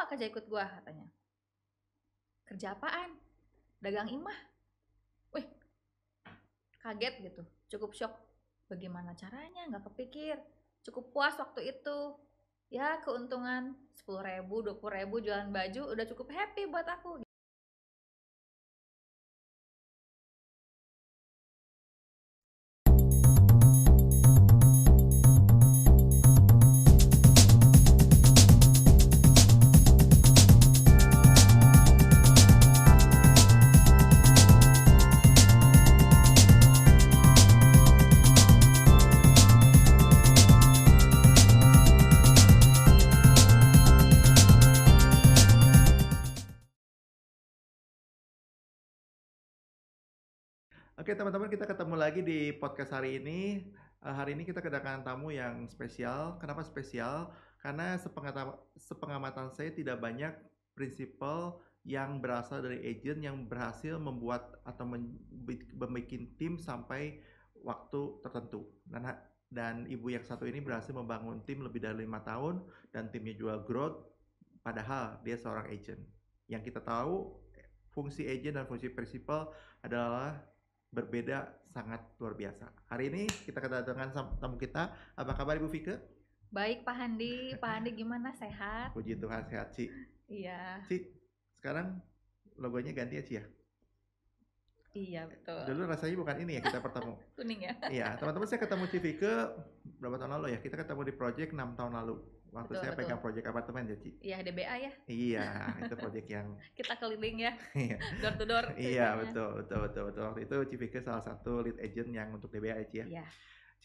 kerja ikut gua katanya. Kerja apaan? Dagang imah. Wih, kaget gitu, cukup shock. Bagaimana caranya? Nggak kepikir. Cukup puas waktu itu. Ya keuntungan 10.000, 20.000 jualan baju udah cukup happy buat aku. Oke teman-teman, kita ketemu lagi di podcast hari ini. Hari ini kita kedatangan tamu yang spesial. Kenapa spesial? Karena sepengamatan saya tidak banyak prinsipal yang berasal dari agent yang berhasil membuat atau membuat tim sampai waktu tertentu. Dan ibu yang satu ini berhasil membangun tim lebih dari 5 tahun dan timnya juga growth. Padahal dia seorang agent. Yang kita tahu fungsi agent dan fungsi prinsipal adalah berbeda sangat luar biasa. Hari ini kita kedatangan tamu kita. Apa kabar Ibu Vike? Baik Pak Handi. Pak Handi gimana, sehat? Puji Tuhan sehat, Ci. Iya. Ci, sekarang logonya ganti ya, Ci ya? Iya betul. Dulu rasanya bukan ini ya kita bertemu. Kuning ya? Iya, teman-teman, saya ketemu Ci Vike berapa tahun lalu ya? Kita ketemu di project 6 tahun lalu. Waktu saya pegang project apartemen ya, Ci? Iya, DBA ya? Iya, itu project yang kita keliling ya, door to door. Iya, betul. Waktu itu Ci Vike salah satu lead agent yang untuk DBA ya, Ci ya? Iya.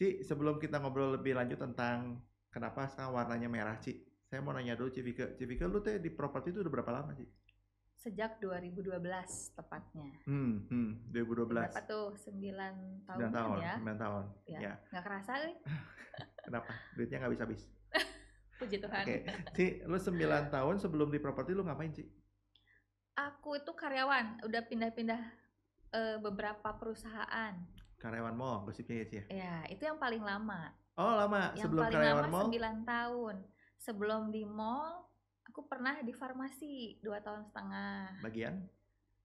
Ci, sebelum kita ngobrol lebih lanjut tentang kenapa sekarang warnanya merah, Ci, saya mau nanya dulu Ci Vike. Ci Vike, lu di properti itu udah berapa lama, Ci? Sejak 2012 tepatnya. 2012. Berapa tuh? 9 tahun ya? 9 tahun. Ya. Nggak kerasa nih. Kenapa? Duitnya nggak habis-habis. Puji Tuhan. Oke, Ci, lu 9 tahun sebelum di properti lu ngapain, Ci? Aku itu karyawan, udah pindah-pindah beberapa perusahaan. Karyawan mall, gosipnya ya, Ci ya? Ya, itu yang paling lama. Oh, lama. Yang sebelum paling karyawan lama mall? 9 tahun. Sebelum di mall, aku pernah di farmasi 2 tahun setengah.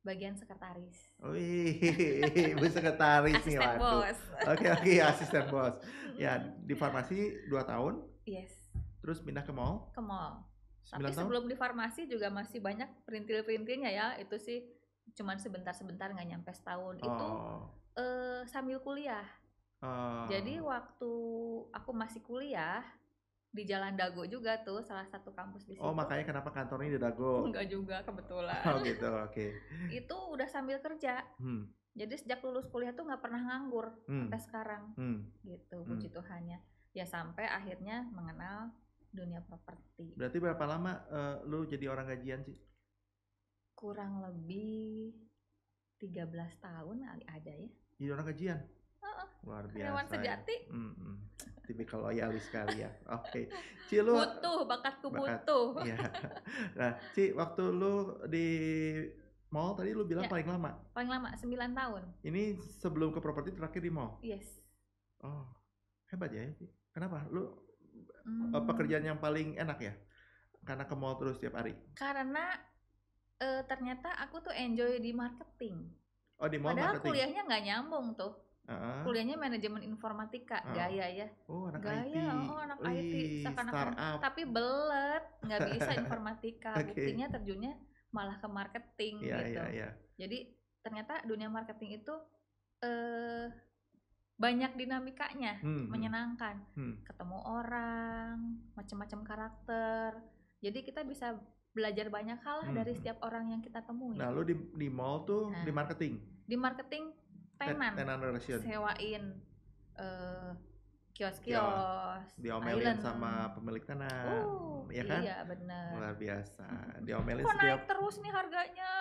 Bagian sekretaris. Wih, Bu sekretaris nih, asisten waduh. bos. Oke, asisten bos. Ya, di farmasi 2 tahun. Yes. Terus pindah ke mall? Ke mall. 9 Tapi tahun? sebelum di farmasi juga masih banyak perintil-perintilnya ya. Itu sih cuman sebentar-sebentar, nggak nyampe setahun. Itu sambil kuliah. Jadi waktu aku masih kuliah di Jalan Dago juga tuh, salah satu kampus di situ. Oh, makanya kenapa kantornya di Dago? Enggak juga, kebetulan. Oh gitu, oke. Itu udah sambil kerja. Jadi sejak lulus kuliah tuh nggak pernah nganggur sampai sekarang. Gitu, puji Tuhannya. Ya sampai akhirnya mengenal dunia properti. Berarti berapa lama lu jadi orang gajian sih? Kurang lebih 13 tahun kali ada ya. Jadi orang gajian? Luar biasa. Karyawan sejati. Tipikal loyalis sekali ya. Oke. Ci, lu bakatku butuh. Iya. Nah, Ci, waktu lu di mall tadi lu bilang paling lama? Paling lama 9 tahun. Ini sebelum ke properti terakhir di mall? Yes. Oh, hebat ya, Ci. Kenapa? Lu pekerjaan yang paling enak ya? Karena ke mall terus tiap hari? Karena ternyata aku tuh enjoy di marketing. Oh, di mall padahal marketing? Kuliahnya nggak nyambung tuh. Kuliahnya manajemen informatika, gaya ya. Oh, anak gaya, IT. anak IT, startup. Tapi belet, nggak bisa informatika. Buktinya terjunnya malah ke marketing gitu. Iya. Jadi ternyata dunia marketing itu banyak dinamikanya, menyenangkan. Ketemu orang, macam-macam karakter. Jadi kita bisa belajar banyak hal dari setiap orang yang kita temui. Nah, lu di mall tuh di marketing? Di marketing tenan sewain kios-kios, diomelin sama pemilik tenan, ya kan? Iya benar. Luar biasa, diomelin kok naik terus nih harganya,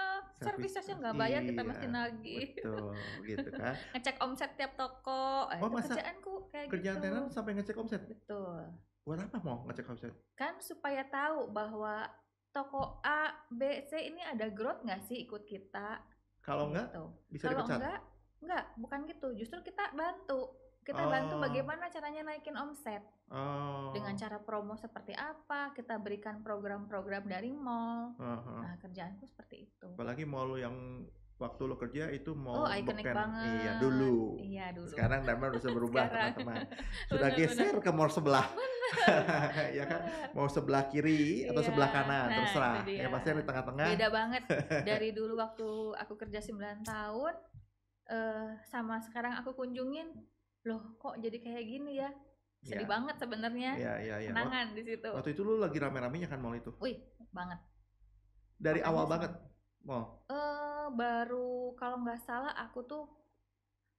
servisnya nggak bayar, kita mesti nagih. Betul, gitu kan? Ngecek omset tiap toko. Oh, masa kerjaanku kayak kerjaan gitu. tenan sampai ngecek omset? Betul. Buat apa mau ngecek omset? Kan supaya tahu bahwa toko A, B, C ini ada growth nggak sih ikut kita. Kalau enggak, bisa dipecat? Kalau enggak, bukan gitu. Justru kita bantu Kita bantu Oh, bagaimana caranya naikin omset. Dengan oh, cara promo seperti apa, kita berikan program-program dari mall. heeh. Nah, kerjaanku seperti itu. Apalagi mall yang waktu lo kerja itu Oh, mall ikonik Beken. Iya, banget. dulu. Iya, dulu. Sekarang Damar udah berubah, Sekarang. teman-teman. Sudah Bener-bener. geser ke mall sebelah. Bener. Ya kan? Bener. Mau sebelah kiri atau Iya. sebelah kanan, Nah, itu terserah. dia. Yang pasti yang di tengah-tengah. Beda banget dari dulu waktu aku kerja 9 tahun sama sekarang aku kunjungin. Loh, kok jadi kayak gini ya? Sedih Ya, banget sebenarnya. ya, ya, ya. Kenangan di situ. Waktu itu lu lagi rame-ramenya kan mall itu? Wih, banget. Dari Makanya awal senang. banget mall. Baru kalau nggak salah aku tuh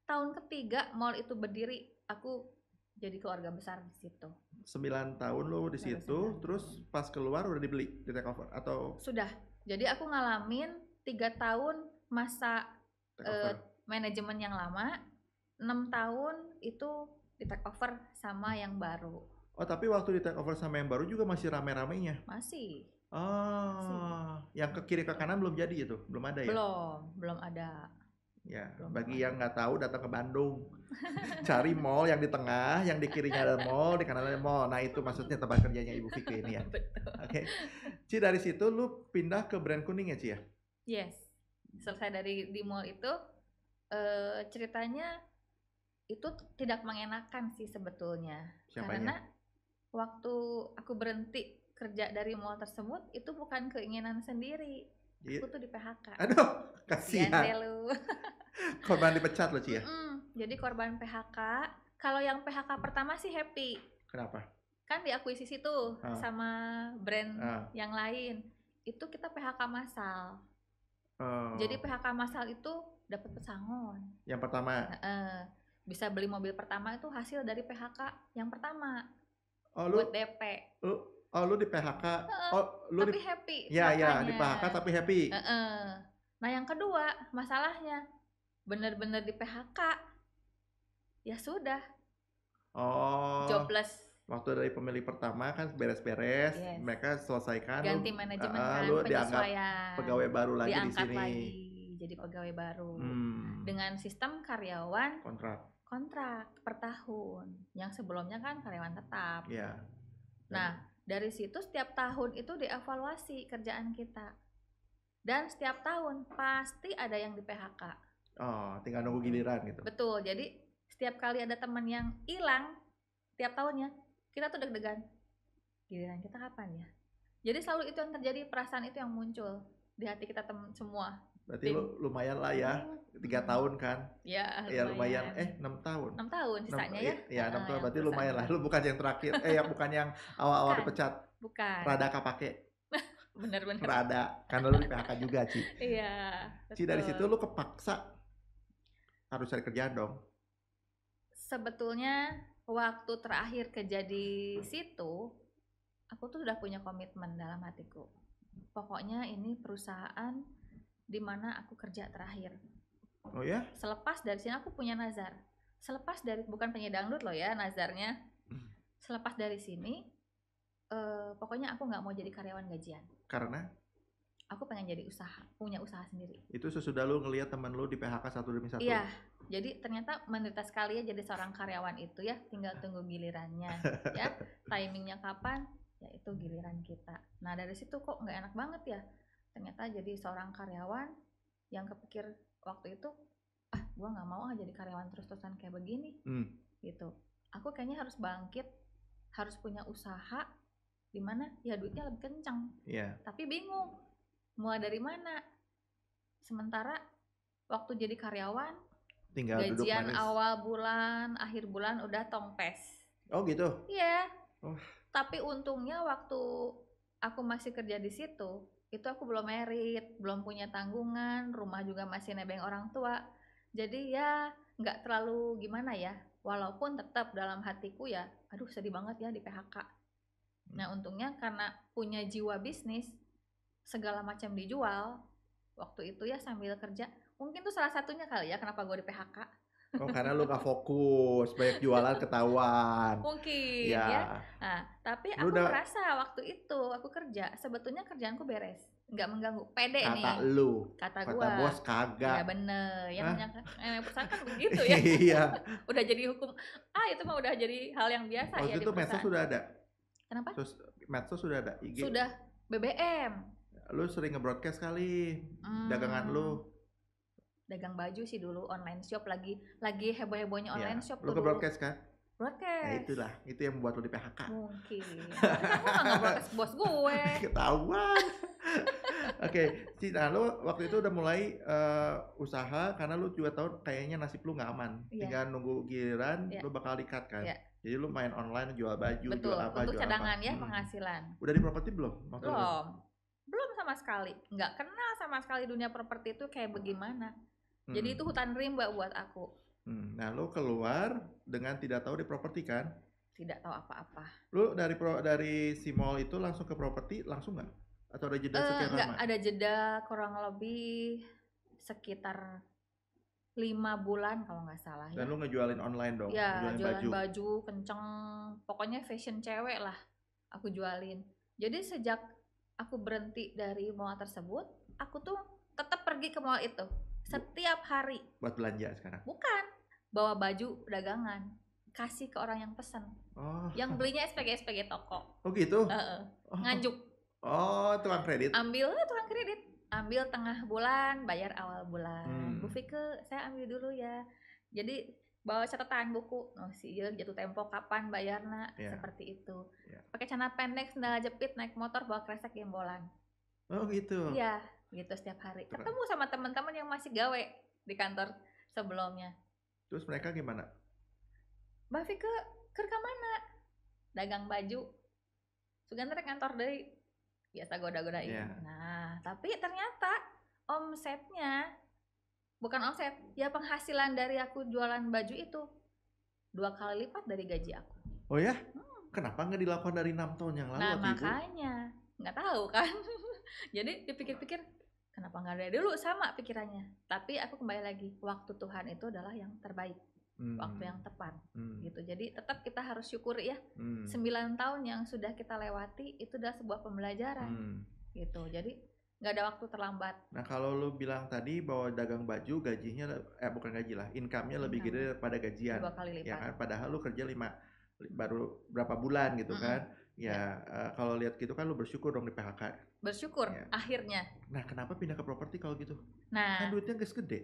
tahun ketiga mall itu berdiri, aku jadi keluarga besar di situ. 9 tahun lu di Baru situ, 9 terus tahun. pas keluar udah dibeli, di take over atau Sudah. Jadi aku ngalamin 3 tahun masa take over? manajemen yang lama, 6 tahun itu di take over sama yang baru. Oh, tapi waktu di take over sama yang baru juga masih rame-ramenya. Masih. Oh, yang ke kiri ke kanan belum jadi itu, belum ada ya? Belum ada. Ya, Belum bagi ada. yang nggak tahu datang ke Bandung, cari mall yang di tengah, yang di kirinya ada mall, di kanan ada mall. Nah itu maksudnya tempat kerjanya Ibu Fikri ini ya. Betul. Oke, Ci dari situ lu pindah ke brand kuning ya Ci ya? Yes. Selesai dari di mall itu ceritanya itu tidak mengenakan sih sebetulnya. Siapanya? Karena waktu aku berhenti kerja dari mall tersebut itu bukan keinginan sendiri. Iya. Aku tuh di PHK. Aduh, Kasian deh kasihan. lu. Korban dipecat lo Ci ya? Jadi korban PHK. Kalau yang PHK pertama sih happy. Kenapa? Kan diakuisisi tuh Ah. sama brand Ah. yang lain. Itu kita PHK massal. Oh, Jadi PHK massal itu dapat pesangon. yang pertama. Bisa beli mobil pertama itu hasil dari PHK yang pertama. Oh lu, Buat DP. lu di PHK. Oh lu Tapi di, happy ya ya di PHK-nya. PHK tapi happy. Nah yang kedua masalahnya bener-bener di PHK. Ya sudah. Oh. Jobless. Waktu dari pemilih pertama kan beres-beres, Yes. mereka selesaikan. Ganti manajemen kan, Lu dianggap penyesuaian. pegawai baru lagi di Diangkat sini. lagi jadi pegawai baru. Dengan sistem karyawan kontrak per tahun. Yang sebelumnya kan karyawan tetap. Ya. Nah, dari situ setiap tahun itu dievaluasi kerjaan kita. Dan setiap tahun pasti ada yang di PHK. Oh, tinggal nunggu giliran gitu. Betul. Jadi setiap kali ada teman yang hilang tiap tahunnya, kita tuh deg-degan. Giliran kita kapan ya? Jadi selalu itu yang terjadi, perasaan itu yang muncul di hati kita semua. Berarti lu lumayan lah ya, 3 tahun kan? Ya, lumayan. 6 tahun. 6 tahun sisanya ya. Iya, 6 tahun. yang Berarti lumayan lah. perusahaan Lu bukan yang terakhir. Ya bukan yang awal-awal Bukan. dipecat. Bukan. Rada kapake. Bener-bener. Rada. Karena lu di PHK juga, Ci. Iya. Ci, dari betul. situ lu kepaksa harus cari kerjaan dong. Sebetulnya waktu terakhir kerja di situ, aku tuh udah punya komitmen dalam hatiku. Pokoknya ini perusahaan di mana aku kerja terakhir. Oh ya? Selepas dari sini aku punya nazar. Selepas dari, bukan penyanyi dangdut loh ya nazarnya. Selepas dari sini, pokoknya aku nggak mau jadi karyawan gajian. Karena? Aku pengen jadi punya usaha sendiri. Itu sesudah lu ngelihat teman lu di PHK satu demi satu. Iya, jadi ternyata menderita sekali ya jadi seorang karyawan itu ya, tinggal tunggu gilirannya ya. Timingnya kapan? Ya itu giliran kita. Nah dari situ kok nggak enak banget ya. Ternyata jadi seorang karyawan yang kepikir waktu itu, gua nggak mau jadi karyawan terus-terusan kayak begini. Gitu. Aku kayaknya harus bangkit, harus punya usaha di mana ya duitnya lebih kencang. Iya. Tapi bingung mulai dari mana. Sementara waktu jadi karyawan, tinggal duduk gajian manis. awal bulan, akhir bulan udah tongpes. Oh gitu? Iya. Oh. Tapi untungnya waktu aku masih kerja di situ, itu aku belum merit, belum punya tanggungan, rumah juga masih nebeng orang tua. Jadi ya nggak terlalu gimana ya. Walaupun tetap dalam hatiku ya, aduh sedih banget ya di PHK. Nah untungnya karena punya jiwa bisnis, segala macam dijual waktu itu ya sambil kerja. Mungkin tuh salah satunya kali ya kenapa gue di PHK. Oh, karena lu nggak fokus, banyak jualan ketahuan. Mungkin ya. Ya, Nah, tapi lu aku udah merasa waktu itu aku kerja, sebetulnya kerjaanku beres, nggak mengganggu. Pede kata nih, lu, kata kata gua. bos Iya kagak. bener, ya Hah? namanya perusahaan kan begitu ya. Iya. Udah jadi hukum. Itu mah udah jadi hal yang biasa ya Waktu di itu medsos perusahaan. sudah ada. Kenapa? Medsos sudah ada IG. Sudah BBM. Lu sering nge-broadcast kali dagangan Hmm, lu. dagang baju sih dulu, online shop lagi heboh-hebohnya Ya, online shop lu tuh ke dulu. broadcast kan? Ya Broadcast. itulah, itu yang membuat lu di PHK. Mungkin. Tapi kan gua nggak broadcast bos gue. Ketahuan. Oke, Cina, lu waktu itu udah mulai usaha karena lu juga tahu kayaknya nasib lu nggak aman. Iya, Tinggal nunggu giliran iya, lu bakal di-cut kan. iya. Jadi lu main online jual baju, jual Betul. apa, Untuk jual apa. cadangan ya, penghasilan. Udah di properti belum waktu lu? Belum. Belum sama sekali. Nggak kenal sama sekali dunia properti itu kayak bagaimana. Jadi itu Hmm. hutan rimba buat aku. Nah, lu keluar dengan tidak tahu di properti kan? Tidak tahu apa-apa. Lu dari si mall itu langsung ke properti langsung nggak? Atau ada jeda sekian Nggak, lama? ada jeda kurang lebih sekitar 5 bulan kalau nggak salah Dan ya. lu ngejualin online dong, Ya, ngejualin jualan baju. baju kenceng. Pokoknya fashion cewek lah aku jualin. Jadi sejak aku berhenti dari mall tersebut, aku tuh tetap pergi ke mall itu setiap hari. Buat belanja sekarang. Bukan bawa baju dagangan, kasih ke orang yang pesan. Oh, Yang belinya SPG toko. oh gitu? Heeh. Oh, Nganjuk. oh, tukang kredit. Ambil tukang kredit. Ambil tengah bulan, bayar awal bulan. Bu Fike, saya ambil dulu ya. Jadi bawa catatan buku. Oh sih, jatuh tempo kapan bayarna, Iya. seperti itu. Iya. Pakai celana pendek, sendal jepit, naik motor, bawa kresek gembolan. Oh gitu. Iya, gitu setiap hari. Keren. Ketemu sama teman-teman yang masih gawe di kantor sebelumnya. Terus mereka gimana? Mbak Fike, kerja mana? Dagang baju. Sugan rek kantor deui. Biasa goda-godain. Iya. Nah, tapi ternyata omsetnya bukan omset, ya penghasilan dari aku jualan baju itu 2 kali lipat dari gaji aku. Oh ya? Kenapa nggak dilakukan dari 6 tahun yang lalu? Nah, waktu itu? makanya nggak tahu kan. Jadi dipikir-pikir kenapa nggak dari dulu, sama pikirannya. Tapi aku kembali lagi, waktu Tuhan itu adalah yang terbaik. Waktu yang tepat gitu. Jadi tetap kita harus syukuri ya. 9 tahun yang sudah kita lewati itu udah sebuah pembelajaran gitu. Jadi nggak ada waktu terlambat. Nah, kalau lu bilang tadi bahwa dagang baju gajinya bukan gaji lah, income-nya lebih gede daripada gajian. 2 kali lipat. Ya kan, padahal lu kerja baru berapa bulan gitu kan. Ya, kalau lihat gitu kan lu bersyukur dong di PHK. Bersyukur Ya. akhirnya. Nah, kenapa pindah ke properti kalau gitu? Nah, Kan duitnya gak gede.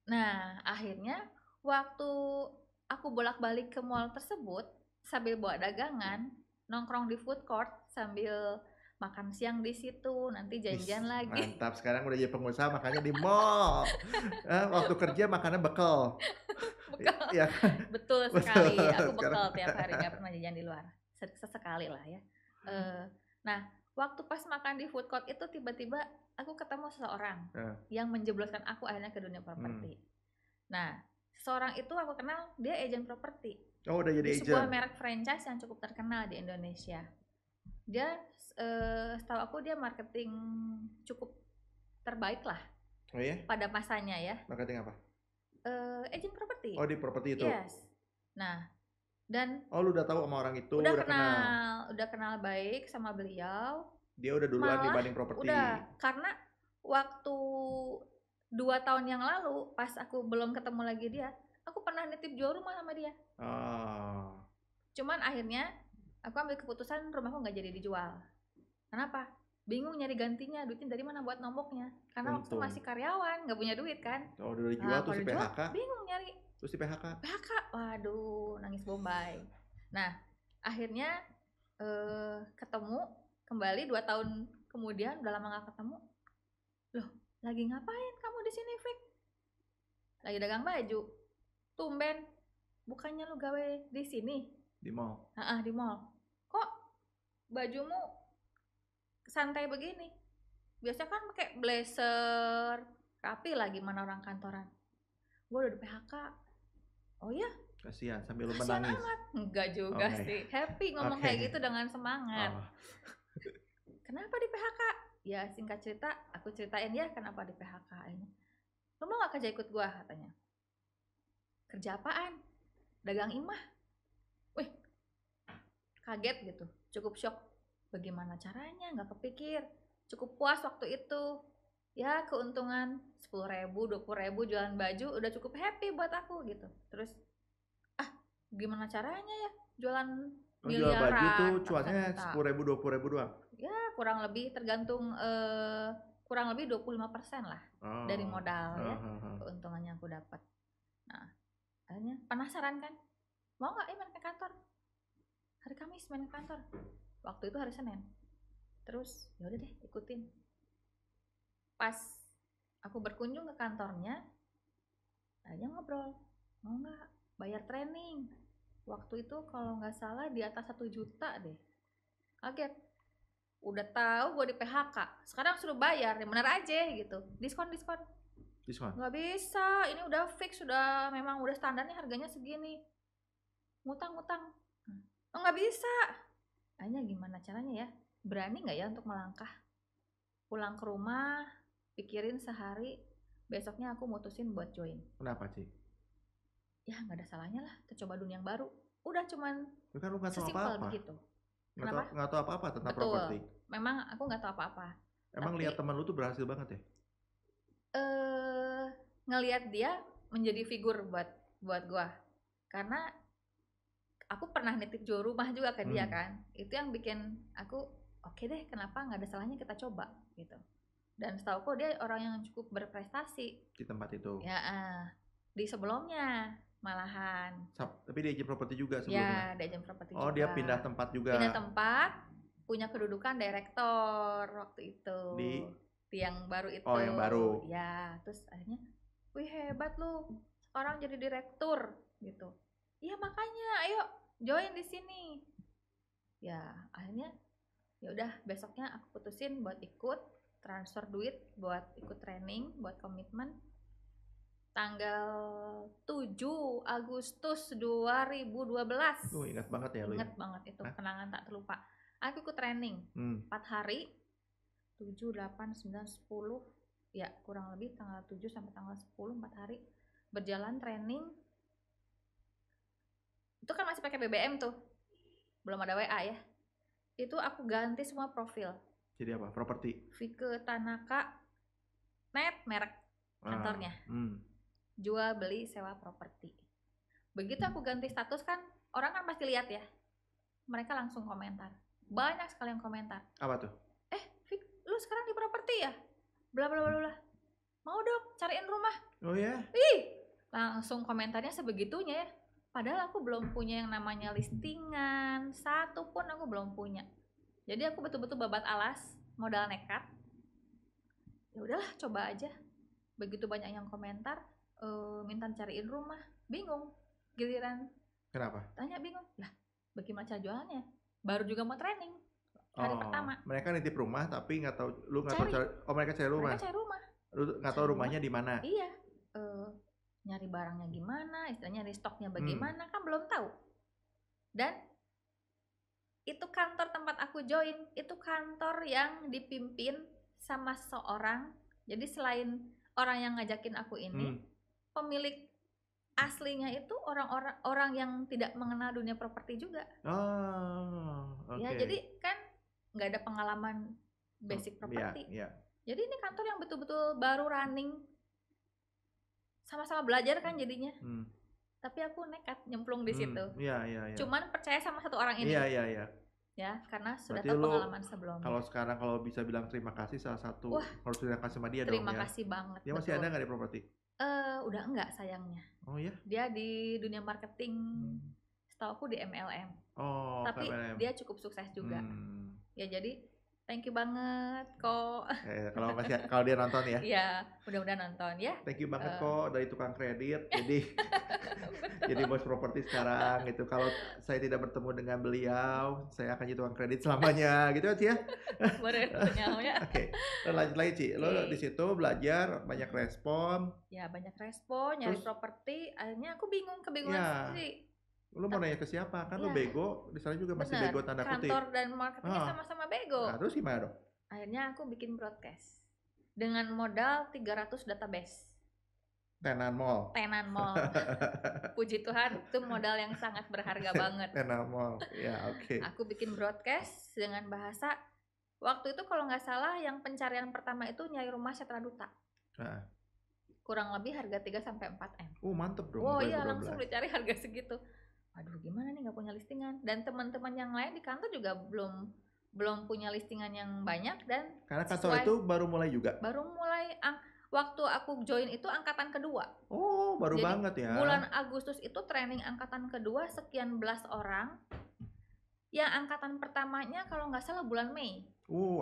Nah, akhirnya waktu aku bolak-balik ke mall tersebut sambil bawa dagangan, nongkrong di food court sambil makan siang di situ, nanti janjian lagi. Mantap, sekarang udah jadi pengusaha makanya di mall. Waktu kerja makannya bekal. Bekal. Ya kan? Betul sekali. Aku bekal tiap hari, nggak pernah jajan di luar. Sesekali lah ya. Nah, waktu pas makan di food court itu tiba-tiba aku ketemu seseorang yang menjebloskan aku akhirnya ke dunia properti. Nah, seseorang itu aku kenal, dia agent properti. Oh, udah jadi di agent. sebuah merek franchise yang cukup terkenal di Indonesia. Dia setahu aku dia marketing cukup terbaik lah. Oh ya? Pada masanya ya. Marketing apa? Agent properti. Oh, di properti itu. Yes. Nah, dan lu udah tahu sama orang itu, udah kenal baik sama beliau. Dia udah duluan dibanding properti. Udah, karena waktu 2 tahun yang lalu pas aku belum ketemu lagi dia, aku pernah nitip jual rumah sama dia. Cuman akhirnya aku ambil keputusan rumahku nggak jadi dijual. Kenapa? Bingung nyari gantinya, duitnya dari mana buat nomboknya. Karena waktu masih karyawan, nggak punya duit kan. Oh, udah dijual terus di PHK. Bingung nyari. Terus di PHK. Waduh, nangis bombay. Nah, akhirnya ketemu kembali 2 tahun kemudian, udah lama nggak ketemu. Loh, lagi ngapain kamu di sini, Fik? Lagi dagang baju. Tumben, bukannya lu gawe di sini? Di mall. Di mall. Kok bajumu santai begini? Biasa kan pakai blazer, rapi lah gimana orang kantoran. Gue udah di PHK. Oh iya? Kasihan sambil lu Kasihan menangis. Amat. Enggak juga sih. Happy ngomong kayak gitu dengan semangat. Kenapa di PHK? Ya singkat cerita, aku ceritain ya kenapa di PHK ini. Lu mau gak kerja ikut gua katanya. kerja apaan? Dagang imah. Wih, kaget gitu, cukup shock. Bagaimana caranya? Nggak kepikir. Cukup puas waktu itu. Ya keuntungan 10.000, 20.000 jualan baju udah cukup happy buat aku gitu. Terus gimana caranya ya jualan Jual baju tuh miliaran, ratusan cuannya juta. 10.000 20.000 doang. Ya kurang lebih tergantung kurang lebih 25% lah dari modal ya keuntungan yang aku dapat. Nah akhirnya penasaran kan, mau nggak main ke kantor hari Kamis, main ke kantor. Waktu itu hari Senin. Terus ya udah deh ikutin. Pas aku berkunjung ke kantornya, akhirnya ngobrol, mau nggak bayar training. Waktu itu kalau nggak salah di atas 1 juta deh. Kaget, udah tahu gue di PHK, sekarang suruh bayar, yang bener aja gitu. Diskon nggak bisa, ini udah fix, sudah memang udah standarnya harganya segini. Ngutang oh nggak bisa. Hanya gimana caranya ya, berani nggak ya untuk melangkah, pulang ke rumah, pikirin sehari, besoknya aku mutusin buat join. Kenapa sih? Ya nggak ada salahnya lah, kita coba dunia yang baru. Udah cuman kan lu nggak tahu sesimpel apa-apa. begitu. Nggak tahu apa-apa tentang Betul. properti. Memang aku nggak tahu apa-apa. Emang lihat teman lu tuh berhasil banget ya? Ngelihat dia menjadi figur buat gua. Karena aku pernah nitip jual rumah juga ke dia kan. Itu yang bikin aku oke deh, kenapa nggak ada salahnya kita coba gitu. Dan setahu kok dia orang yang cukup berprestasi di tempat itu. Ya, di sebelumnya malahan. Tapi dia agent properti juga sebelumnya. Ya, dia agent properti juga. Oh, dia pindah tempat juga. Pindah tempat, punya kedudukan direktor waktu itu. Di yang baru itu. Oh, yang baru. Ya, terus akhirnya, wih hebat lu, sekarang jadi direktur gitu. Iya makanya, ayo join di sini. Ya, akhirnya ya udah besoknya aku putusin buat ikut, transfer duit buat ikut training, buat komitmen. Tanggal 7 Agustus 2012. Ingat banget ya lu. Ingat banget itu, kenangan tak terlupa. Aku ikut training 4 hari, 7, 8, 9, 10. Ya kurang lebih tanggal 7 sampai tanggal 10, 4 hari berjalan training. Itu kan masih pakai BBM tuh, belum ada WA ya. Itu aku ganti semua profil. Jadi apa? Properti. Vike Tanaka net merek kantornya. Jual beli sewa properti. Begitu aku ganti status kan, orang kan pasti lihat ya. Mereka langsung komentar. Banyak sekali yang komentar. Apa tuh? Fik, lu sekarang di properti ya? Bla bla bla bla. Mau dong cariin rumah. Oh ya? Langsung komentarnya sebegitunya ya. Padahal aku belum punya yang namanya listingan, satu pun aku belum punya. Jadi aku betul-betul babat alas, modal nekat. Ya udahlah, coba aja. Begitu banyak yang komentar, minta cariin rumah, bingung. Giliran kenapa? Tanya bingung. Lah, bagaimana cara jualannya? Baru juga mau training hari pertama. Mereka nitip rumah tapi nggak tahu, lu nggak tahu. Mereka cari rumah. Mereka cari rumah. Lu nggak tahu rumahnya di mana? Iya. Nyari barangnya gimana, istilahnya nyari stoknya bagaimana, kan belum tahu. Dan itu kantor tempat aku join, itu kantor yang dipimpin sama seorang. Jadi selain orang yang ngajakin aku ini, pemilik aslinya itu orang yang tidak mengenal dunia properti juga. Okay. Ya, jadi kan nggak ada pengalaman basic properti. Jadi ini kantor yang betul-betul baru running. Sama-sama belajar kan jadinya. Tapi aku nekat nyemplung di situ. Cuman percaya sama satu orang ini. Ya, karena sudah tahu pengalaman sebelumnya. Kalau sekarang kalau bisa bilang terima kasih, salah satu harus terima kasih sama dia dong ya. Terima kasih banget. Dia masih ada nggak di properti? Udah enggak sayangnya. Oh ya? Dia di dunia marketing, setahu aku di MLM. Tapi MLM. dia cukup sukses juga. Ya jadi thank you banget kok. Kalau dia nonton ya. Iya, mudah-mudahan nonton ya. Thank you banget kok dari tukang kredit. Jadi bos properti sekarang gitu. Kalau saya tidak bertemu dengan beliau, saya akan jadi tukang kredit selamanya gitu ya. Oke. Lanjut lagi Ci. Lo di situ belajar, banyak respon. Ya, banyak respon, nyari properti. Akhirnya aku kebingungan sendiri. Lu mau nanya ke siapa? Kan lu bego, di sana juga masih bego tanda kutip. Kantor dan marketingnya sama-sama bego. Nah, terus gimana dong? Akhirnya aku bikin broadcast dengan modal 300 database. Tenan Mall. Tenan Mall. Puji Tuhan, itu modal yang sangat berharga banget. Tenan Mall, ya oke. Aku bikin broadcast dengan bahasa, waktu itu kalau nggak salah yang pencarian pertama itu nyari rumah Setra Duta. Nah. Kurang lebih harga 3-4 M. Mantep dong. Oh iya, 2012. langsung dicari harga segitu. Aduh, gimana nih nggak punya listingan. Dan teman-teman yang lain di kantor juga belum punya listingan yang banyak. Dan karena kantor itu baru mulai juga? Baru mulai, waktu aku join itu angkatan kedua. Oh, baru jadi, banget ya. Bulan Agustus itu training angkatan kedua sekian belas orang. Yang angkatan pertamanya kalau nggak salah bulan Mei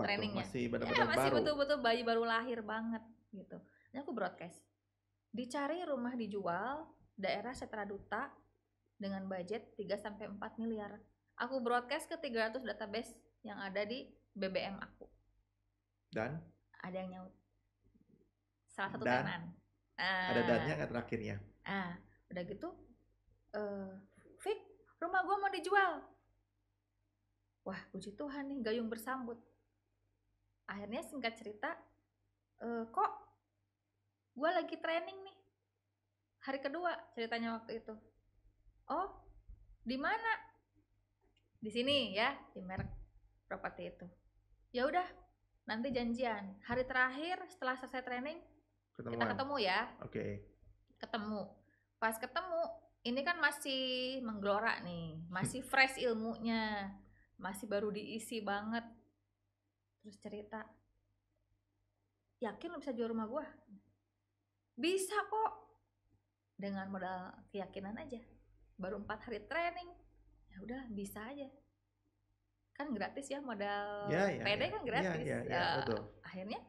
trainingnya. Masih benar-benar masih baru. betul-betul bayi baru lahir banget gitu. Ini aku broadcast. Dicari rumah dijual daerah Setra Duta dengan budget 3-4 miliar. Aku broadcast ke 300 database yang ada di BBM aku. Dan? Ada yang nyaut. Salah satu dan? tenan. Ada dannya nggak terakhirnya? Udah gitu, Fik, rumah gua mau dijual. Wah, puji Tuhan nih, gayung bersambut. Akhirnya singkat cerita, kok gue lagi training nih, hari kedua ceritanya waktu itu. Oh, di mana? Di sini ya, di merek properti itu. Ya udah, nanti janjian. Hari terakhir setelah selesai training, kita ketemu ya. Oke. Ketemu. Pas ketemu, ini kan masih menggelora nih, masih fresh ilmunya, masih baru diisi banget. Terus cerita, yakin lo bisa jual rumah gua? Bisa kok, dengan modal keyakinan aja. Baru 4 hari training, ya udah bisa aja. Kan gratis ya, modal PD kan gratis. Betul. Akhirnya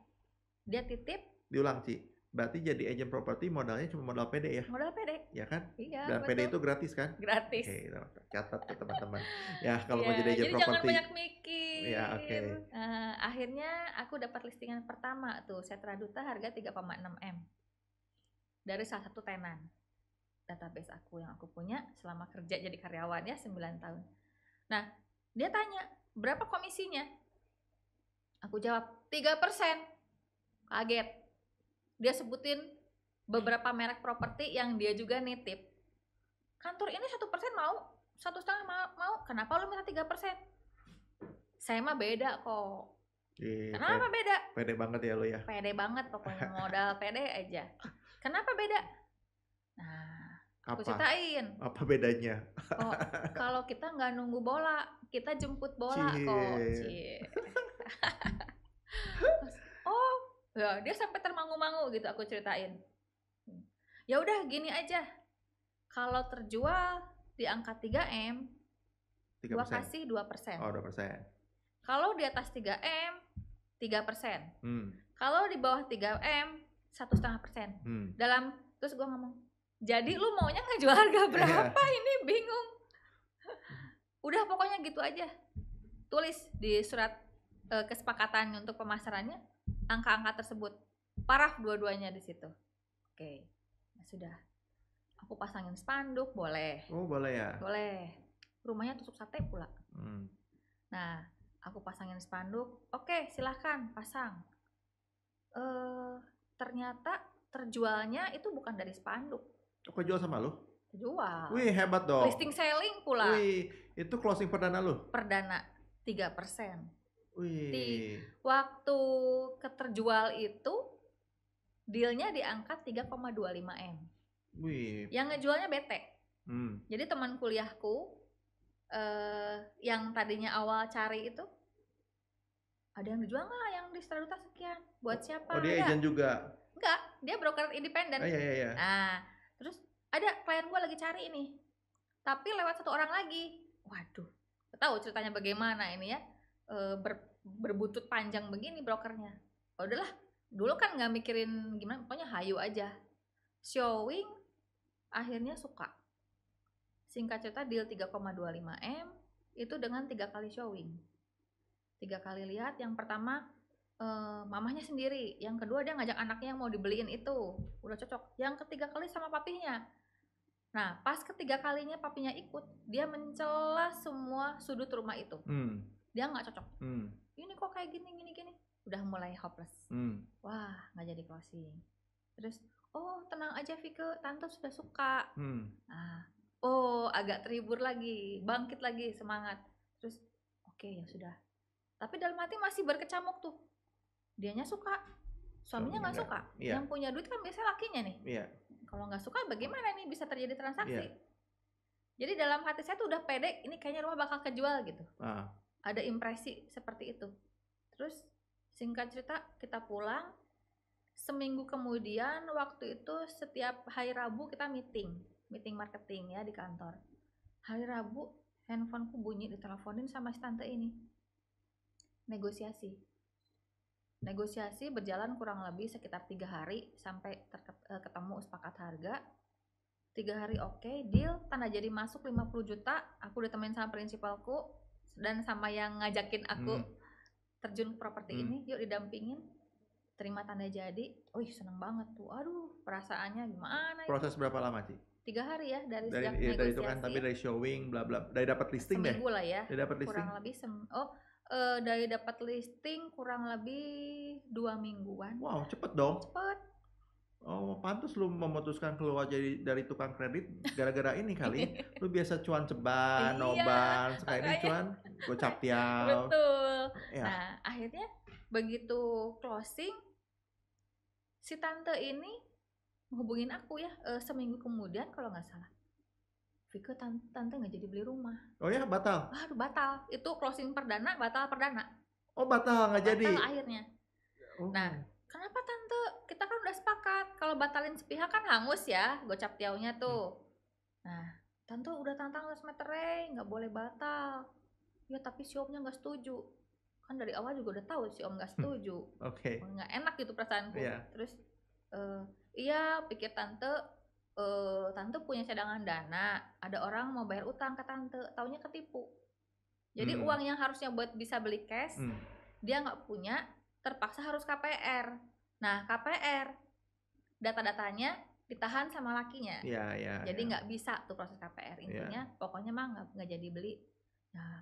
dia titip. Diulang Ci, berarti jadi agent properti modalnya cuma modal PD ya? Modal PD. Ya kan? Iya, dan betul. PD itu gratis kan? Gratis. Oke, catat tuh teman-teman. Ya kalau mau jadi agent properti. Jadi jangan banyak mikir. Ya oke. Akhirnya aku dapat listingan pertama tuh, Setra Duta harga 3,6 M. Dari salah satu tenan. Database aku yang aku punya selama kerja jadi karyawan ya 9 tahun. Nah, dia tanya, berapa komisinya? Aku jawab, 3%. Kaget. Dia sebutin beberapa merek properti yang dia juga nitip. Kantor ini 1% mau, 1,5 mau. Kenapa lu minta 3%? Saya mah beda kok. Kenapa beda? Pede banget ya lu ya. Pede banget pokoknya, modal pede aja. Kenapa beda? Nah, aku ceritain. Apa bedanya? Oh, kalau kita nggak nunggu bola, kita jemput bola kok. Oh, ya dia sampai termangu-mangu gitu aku ceritain. Ya udah gini aja. Kalau terjual di angka 3M, gua kasih 2%. Oh, 2%. Kalau di atas 3M, 3%. Kalau di bawah 3M, 1,5%. Terus gue ngomong, jadi lu maunya ngejual harga berapa? Ini bingung. Udah pokoknya gitu aja. Tulis di surat kesepakatan untuk pemasarannya angka-angka tersebut. Paraf dua-duanya di situ. Oke, nah sudah. Aku pasangin spanduk, boleh. Oh, boleh ya? Boleh. Rumahnya tusuk sate pula. Nah, aku pasangin spanduk. Oke, silahkan pasang. Ternyata terjualnya itu bukan dari spanduk. Kok jual sama lu? Jual. Wih, hebat dong. Listing selling pula. Wih, itu closing perdana lu? Perdana 3%. Wih. Waktu keterjual itu dealnya di angka 3,25 M. Wih. Yang ngejualnya BT. Jadi teman kuliahku yang tadinya awal cari itu, ada yang dijual nggak yang di Setra Duta sekian? Buat siapa? Oh, dia agent juga? Enggak, dia broker independen. Iya. Nah, terus ada klien gue lagi cari ini, tapi lewat satu orang lagi. Waduh, tahu ceritanya bagaimana ini ya, berbutut panjang begini brokernya. Oh, udahlah, dulu kan nggak mikirin gimana, pokoknya hayu aja. Showing, akhirnya suka. Singkat cerita deal 3,25 M itu dengan 3 kali showing. 3 kali lihat, yang pertama mamahnya sendiri, yang kedua dia ngajak anaknya yang mau dibeliin itu, udah cocok. Yang ketiga kali sama papinya. Nah, pas ketiga kalinya papinya ikut, dia mencela semua sudut rumah itu. Dia nggak cocok. Ini kok kayak gini. Udah mulai hopeless. Wah, nggak jadi closing. Terus, oh tenang aja Vike, tante sudah suka. Nah, oh agak terhibur lagi, bangkit lagi semangat. Terus oke, ya sudah. Tapi dalam hati masih berkecamuk tuh. Dianya suka, suaminya nggak suka. Iya. Yang punya duit kan biasanya lakinya nih. Iya. Kalau nggak suka bagaimana nih bisa terjadi transaksi? Iya. Jadi dalam hati saya tuh udah pede, ini kayaknya rumah bakal kejual gitu. Ah. Ada impresi seperti itu. Terus singkat cerita kita pulang. Seminggu kemudian waktu itu setiap hari Rabu kita meeting marketing ya di kantor. Hari Rabu handphoneku bunyi, diteleponin sama si tante ini. Negosiasi berjalan kurang lebih sekitar 3 hari sampai ketemu sepakat harga. 3 hari oke, deal, tanda jadi masuk 50 juta. Aku ditemenin sama prinsipalku dan sama yang ngajakin aku terjun ke properti ini, yuk didampingin. Terima tanda jadi, seneng banget tuh. Aduh, perasaannya gimana? Proses berapa lama sih? 3 hari ya dari Dari sejak negosiasi. dari itu kan, tapi dari showing, bla bla, dari dapat listing deh. Seminggu lah ya. Dari dapat listing. Kurang lebih dari dapat listing kurang lebih 2 mingguan. Wow, cepet dong. Cepet. Oh, pantas lu memutuskan keluar dari tukang kredit gara-gara ini kali. Lu biasa cuan ceban, noban, sekarang ini cuan gocap tiaw. Betul. Ya. Nah, akhirnya begitu closing, si tante ini menghubungin aku ya seminggu kemudian kalau nggak salah. Vike, tante nggak jadi beli rumah. Oh ya, batal? Aduh, batal. Itu closing perdana, batal perdana. Oh, batal, nggak jadi? Batal akhirnya. Oh. Nah, kenapa tante? Kita kan udah sepakat. Kalau batalin sepihak kan hangus ya, gocap tiaunya tuh. Nah, tante udah tantang les meterai, nggak boleh batal. Ya, tapi si omnya nggak setuju. Kan dari awal juga udah tahu si om nggak setuju. Oke. Nggak enak gitu perasaanku. Yeah. Terus, iya pikir tante punya cadangan dana, ada orang mau bayar utang ke tante, taunya ketipu. Jadi uang yang harusnya buat bisa beli cash, dia nggak punya, terpaksa harus KPR. Nah, KPR data-datanya ditahan sama lakinya. Jadi nggak bisa tuh proses KPR. Intinya pokoknya mah nggak jadi beli. Nah,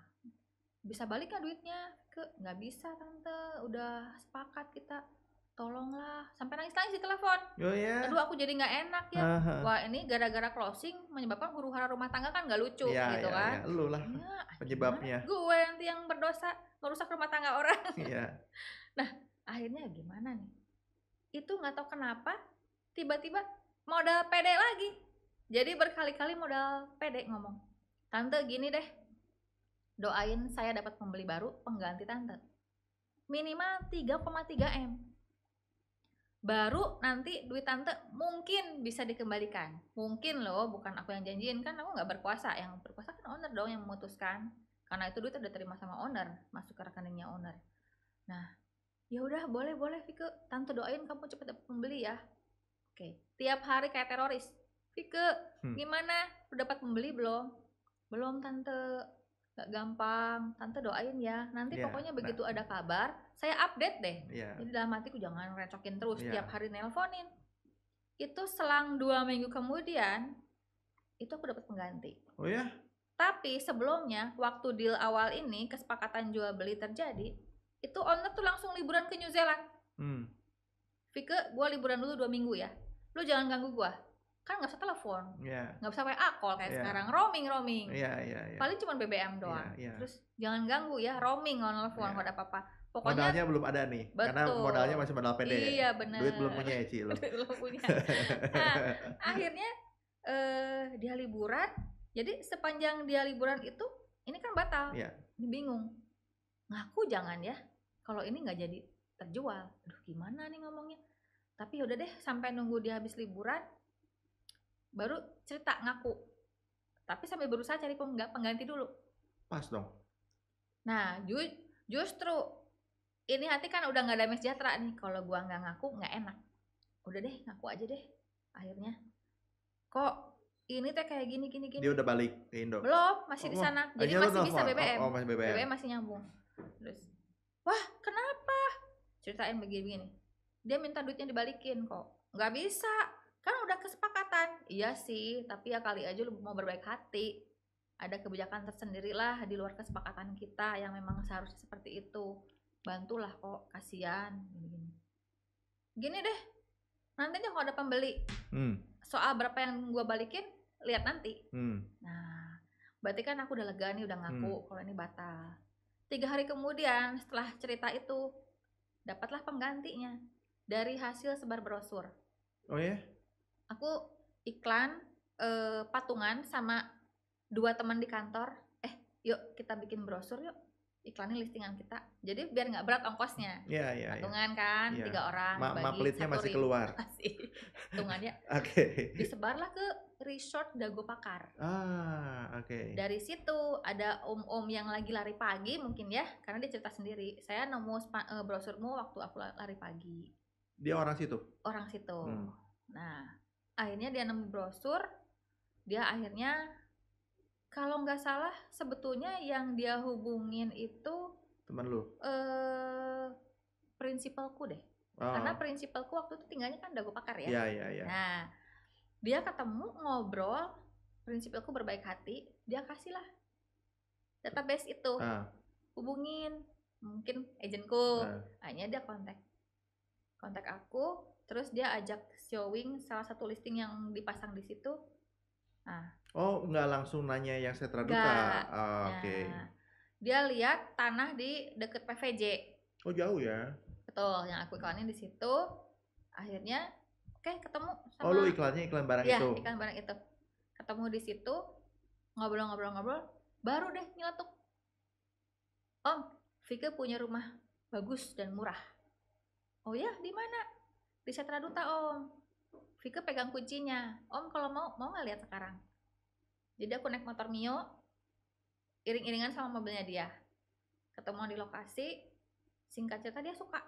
bisa balik nggak duitnya? Nggak bisa tante, udah sepakat kita. Tolonglah, sampai nangis-nangis di telepon. Oh ya. Aduh, aku jadi nggak enak ya. Wah, ini gara-gara closing menyebabkan huru-hara rumah tangga kan nggak lucu gitu kan. Iya, lu lah penyebabnya. Gue nanti yang berdosa merusak rumah tangga orang. Iya. Nah, akhirnya gimana nih? Itu nggak tahu kenapa tiba-tiba modal pede lagi. Jadi berkali-kali modal pede ngomong, tante gini deh, doain saya dapat pembeli baru pengganti tante. Minimal 3,3 M. Baru nanti duit tante mungkin bisa dikembalikan. Mungkin loh, bukan aku yang janjiin, kan aku nggak berkuasa. Yang berkuasa kan owner dong yang memutuskan. Karena itu duit udah terima sama owner, masuk ke rekeningnya owner. Nah, ya udah boleh Vike, tante doain kamu cepet dapat pembeli ya. Oke, tiap hari kayak teroris. Vike, gimana? Udah dapat pembeli belum? Belum tante. Gak gampang, tante doain ya. Nanti pokoknya begitu ada kabar, saya update deh. Jadi dalam hatiku jangan recokin terus tiap hari nelponin. Itu selang 2 minggu kemudian, itu aku dapat pengganti. Oh ya? Tapi sebelumnya, waktu deal awal ini, kesepakatan jual beli terjadi, itu owner tuh langsung liburan ke New Zealand. Vike, gue liburan dulu 2 minggu ya. Lu jangan ganggu gue. Kan nggak bisa telepon, nggak bisa WA call kayak sekarang, roaming. Paling cuma BBM doang. Terus jangan ganggu ya, roaming on telepon kalau ada apa-apa. Pokoknya modalnya belum ada nih, karena modalnya masih modal pede. Iya benar. Duit belum punya ya Ci lo. Belum punya. Nah, akhirnya dia liburan. Jadi sepanjang dia liburan itu, ini kan batal. Ini bingung. Ngaku jangan ya, kalau ini nggak jadi terjual. Aduh gimana nih ngomongnya. Tapi yaudah deh, sampai nunggu dia habis liburan. Baru cerita ngaku, tapi sambil berusaha cari pengganti dulu. Pas dong. Nah justru ini hati kan udah nggak damai sejahtera nih. Kalau gua nggak ngaku nggak enak. Udah deh ngaku aja deh. Akhirnya kok ini teh kayak gini. Dia udah balik ke Indo? Belum, masih di sana. Jadi masih bisa BBM. Masih BBM. BBM masih nyambung. Terus, wah kenapa? Ceritain begini. Dia minta duitnya dibalikin kok. Nggak bisa. Kan udah kesepakatan. Iya sih, tapi ya kali aja lu mau berbaik hati. Ada kebijakan tersendiri lah di luar kesepakatan kita yang memang seharusnya seperti itu. Bantulah kok, kasihan. Gini deh, nanti aja kalau ada pembeli. Soal berapa yang gue balikin, lihat nanti. Nah, berarti kan aku udah lega nih, udah ngaku kalau ini batal. 3 hari kemudian setelah cerita itu, dapatlah penggantinya dari hasil sebar brosur. Oh ya? Aku iklan patungan sama 2 teman di kantor. Yuk kita bikin brosur yuk, iklanin listingan kita. Jadi biar nggak berat ongkosnya. Iya. Patungan kan, 3 orang bagi Pelitnya masih keluar. Masih. Hitungannya. Oke. Disebarlah ke resort Dago Pakar. Oke. Dari situ ada om-om yang lagi lari pagi mungkin ya, karena dia cerita sendiri. Saya nemu brosurmu waktu aku lari pagi. Dia orang situ? Orang situ. Nah, akhirnya dia nemu brosur. Dia akhirnya, kalau nggak salah sebetulnya yang dia hubungin itu teman lu? Prinsipalku deh. Karena prinsipalku waktu itu tinggalnya kan Dago Pakar ya. Iya. Nah, dia ketemu, ngobrol, prinsipalku berbaik hati, dia kasihlah database itu. Hubungin mungkin agenku. Akhirnya dia kontak aku, terus dia ajak showing salah satu listing yang dipasang di situ. Nggak langsung nanya yang Setra Duta. Oke. Dia lihat tanah di deket PVJ. Oh, jauh ya? Betul, yang aku iklanin di situ. Akhirnya ketemu sama. Lu iklannya iklan barang itu? Iya, iklan barang itu. Ketemu di situ, ngobrol-ngobrol, baru deh nyeletuk. Om, Vika punya rumah bagus dan murah. Oh ya, di mana? Di Setra Duta, Om. Vika pegang kuncinya. Om kalau mau nggak lihat sekarang? Jadi aku naik motor Mio, iring-iringan sama mobilnya dia. Ketemuan di lokasi, singkat cerita dia suka.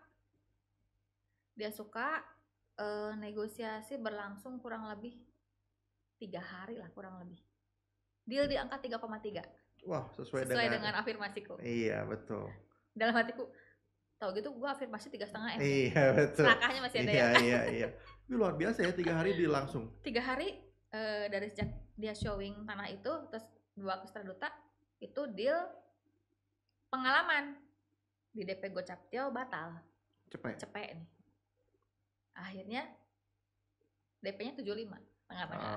Negosiasi berlangsung kurang lebih 3 hari lah kurang lebih. Deal di angka 3,3. Wah, sesuai dengan afirmasiku. Iya, betul. Dalam hatiku, tau gitu gue afirmasi 3,5 M. Iya, betul. Serakahnya masih ada ya. Iya. Itu luar biasa ya, 3 hari dia langsung. 3 hari dari sejak dia showing tanah itu, terus 2 ke Setra Duta, itu deal pengalaman. Di DP Gocaptio batal. Cepet nih. Akhirnya DP-nya 75, tengah-tengah.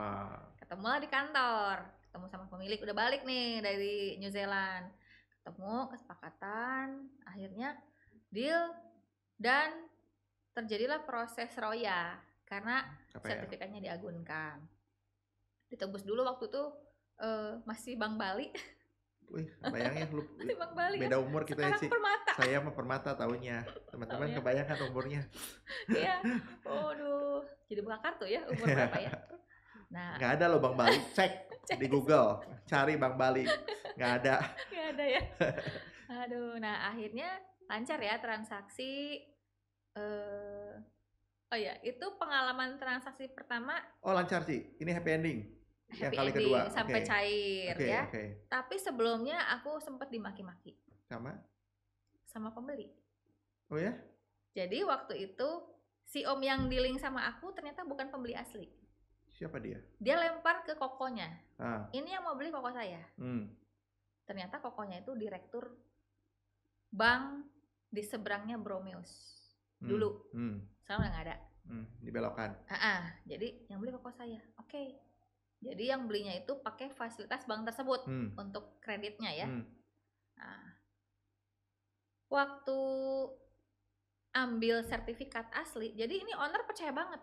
Ketemulah di kantor, ketemu sama pemilik, udah balik nih dari New Zealand. Ketemu, kesepakatan, akhirnya deal, dan terjadilah proses roya karena sertifikatnya diagunkan. Ditebus dulu waktu itu masih Bank Bali. Wih, bayangin lu Bang Bali, beda umur kita ya sih. Permata. Saya mah Permata tahunnya. Teman-teman kebayangkan umurnya. Iya. Waduh, jadi buka kartu ya umur berapa ya? Nah, nggak ada loh Bank Bali. Cek di Google, cari Bank Bali. Nggak ada. Nggak ada ya. Aduh, nah akhirnya lancar ya transaksi. Itu pengalaman transaksi pertama. Oh, lancar sih. Ini happy ending. Yang kali kedua sampai cair ya. Tapi sebelumnya aku sempat dimaki-maki sama pembeli. Oh ya? Jadi waktu itu si om yang dealing sama aku ternyata bukan pembeli asli. Siapa dia? Dia lempar ke kokonya. Ini yang mau beli koko saya. Ternyata kokonya itu direktur bank di seberangnya Bromeus dulu. Sekarang udah nggak ada. Dibelokkan. Jadi yang beli koko saya. Oke. Jadi yang belinya itu pakai fasilitas bank tersebut untuk kreditnya ya. Nah, waktu ambil sertifikat asli, jadi ini owner percaya banget.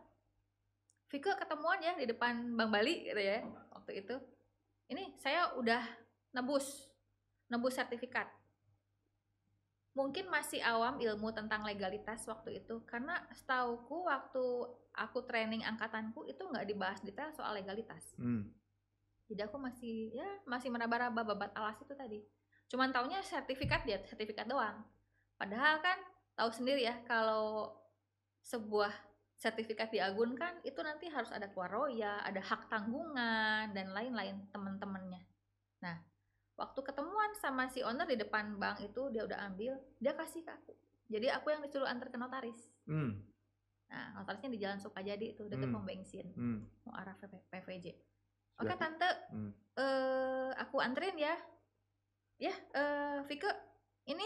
Vika ketemuan ya di depan Bank Bali gitu ya waktu itu. Ini saya udah nebus sertifikat. Mungkin masih awam ilmu tentang legalitas waktu itu, karena setauku waktu aku training angkatanku itu nggak dibahas detail soal legalitas. Jadi aku masih meraba-raba babat alas itu tadi. Cuman taunya sertifikat doang. Padahal kan tahu sendiri ya kalau sebuah sertifikat diagunkan itu nanti harus ada keluar roya, ada hak tanggungan dan lain-lain teman-temannya. Nah, waktu ketemuan sama si owner di depan bank itu dia udah ambil, dia kasih ke aku. Jadi aku yang disuruh antar ke notaris. Nah, notarisnya di Jalan Sukajadi itu dekat pom bensin, mau arah PVJ. Oke tante, aku anterin ya. Ya, Vika, ini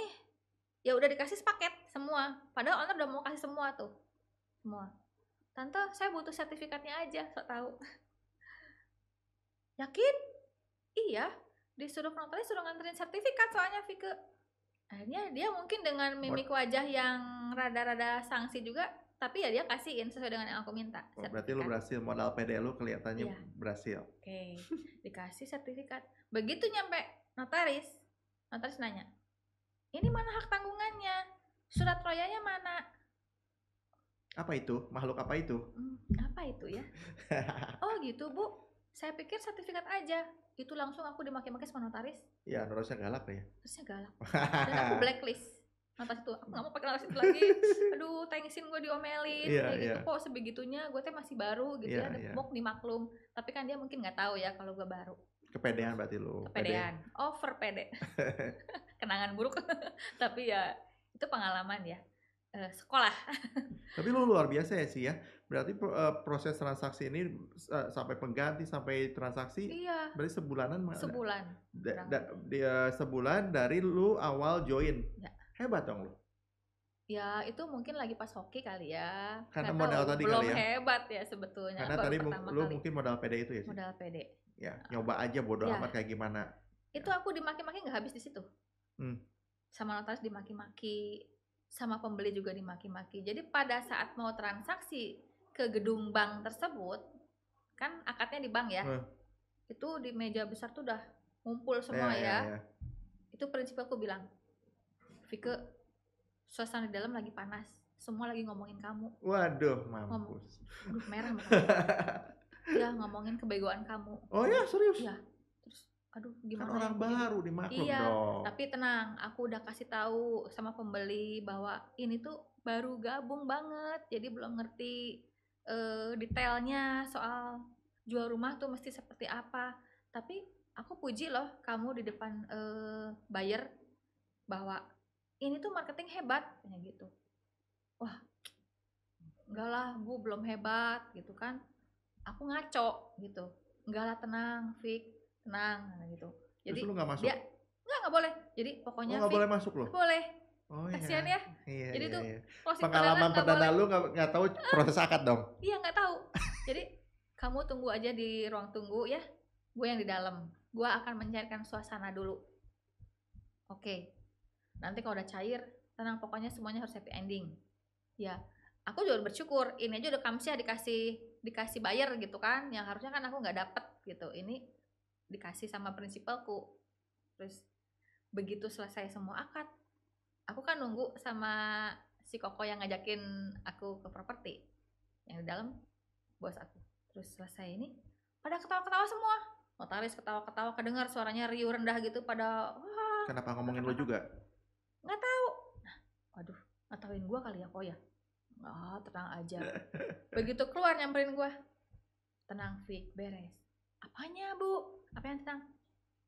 ya udah dikasih sepaket semua. Padahal owner udah mau kasih semua tuh, semua. Tante, saya butuh sertifikatnya aja, sok tahu. Yakin? Iya, disuruh notaris suruh nganterin sertifikat soalnya Vike. Akhirnya dia mungkin dengan mimik wajah yang rada-rada sanksi juga, tapi ya dia kasihin sesuai dengan yang aku minta. Berarti lu berhasil, modal PD lu kelihatannya Iya. berhasil. Oke, dikasih sertifikat. Begitu nyampe notaris nanya, ini mana hak tanggungannya? Surat royanya mana? Apa itu? Makhluk apa itu? Apa itu ya? Oh gitu Bu, saya pikir sertifikat aja. Itu langsung aku dimaki-maki sama notaris. Ya, notarisnya galak ya. Notarisnya galak. Dan aku blacklist notaris itu. Aku gak mau pakai notaris itu lagi. Aduh, thanksin gue diomelin. Kayak gitu kok sebegitunya. Gue teh masih baru gitu ya. Mau dimaklum. Tapi kan dia mungkin gak tahu ya kalau gue baru. Kepedean berarti lu. Kepedean. Over pede. Kenangan buruk. Tapi ya itu pengalaman ya. Sekolah. Tapi lu luar biasa ya sih ya. Berarti proses transaksi ini sampai pengganti sampai transaksi. Iya. Berarti sebulanan. Sebulan. Sebulan dari lu awal join. Ya. Hebat dong lu. Ya itu mungkin lagi pas hoki kali ya. Karena modal tadi belum kali ya. Hebat ya sebetulnya. Karena tadi lu mungkin modal PD itu ya sih. Modal PD. Ya, nyoba aja bodo amat kayak gimana. Itu aku dimaki-maki nggak habis di situ. Sama notaris dimaki-maki, sama pembeli juga dimaki-maki. Jadi pada saat mau transaksi ke gedung bank tersebut, kan akadnya di bank ya. Itu di meja besar tuh udah ngumpul semua ya. Itu prinsip aku bilang, Vike, suasana di dalam lagi panas. Semua lagi ngomongin kamu. Waduh, mampus. Aduh, merah muka. Ya, ngomongin kebegoan kamu. Oh ya, serius? Iya. Terus, aduh, gimana? Kan orang baru dimaklum iya, dong. Tapi tenang, aku udah kasih tahu sama pembeli bahwa ini tuh baru gabung banget, jadi belum ngerti detailnya soal jual rumah tuh mesti seperti apa. Tapi aku puji loh kamu di depan buyer bahwa ini tuh marketing hebat, kayak gitu. Wah, enggak lah Bu, belum hebat gitu kan. Aku ngaco gitu. Enggak lah, tenang Fik, tenang gitu. Jadi terus lu gak masuk? Dia nggak boleh. Jadi pokoknya nggak boleh masuk loh? Boleh. Oh, kasian ya. Iya, jadi iya, tuh iya. closing pengalaman perdana lu nggak tahu proses akad dong? Iya, nggak tahu. Jadi kamu tunggu aja di ruang tunggu ya. Gue yang di dalam. Gue akan mencairkan suasana dulu. Oke. Nanti kalau udah cair, tenang, pokoknya semuanya harus happy ending. Ya, aku juga bersyukur. Ini aja udah Kamsia dikasih buyer gitu kan. Yang harusnya kan aku nggak dapet gitu. Ini dikasih sama prinsipalku. Terus begitu selesai semua akad, aku kan nunggu sama si Koko yang ngajakin aku ke properti. Yang di dalam bos aku. Terus selesai ini, pada ketawa-ketawa semua. Notaris ketawa-ketawa, kedengar suaranya riuh rendah gitu pada wah. Kenapa ngomongin lu juga? Nggak tahu. Nah, waduh, ngatawain gua kali ya kok ya. Tenang aja. Begitu keluar nyamperin gua. Tenang Fik, beres. Apanya Bu? Apa yang tenang?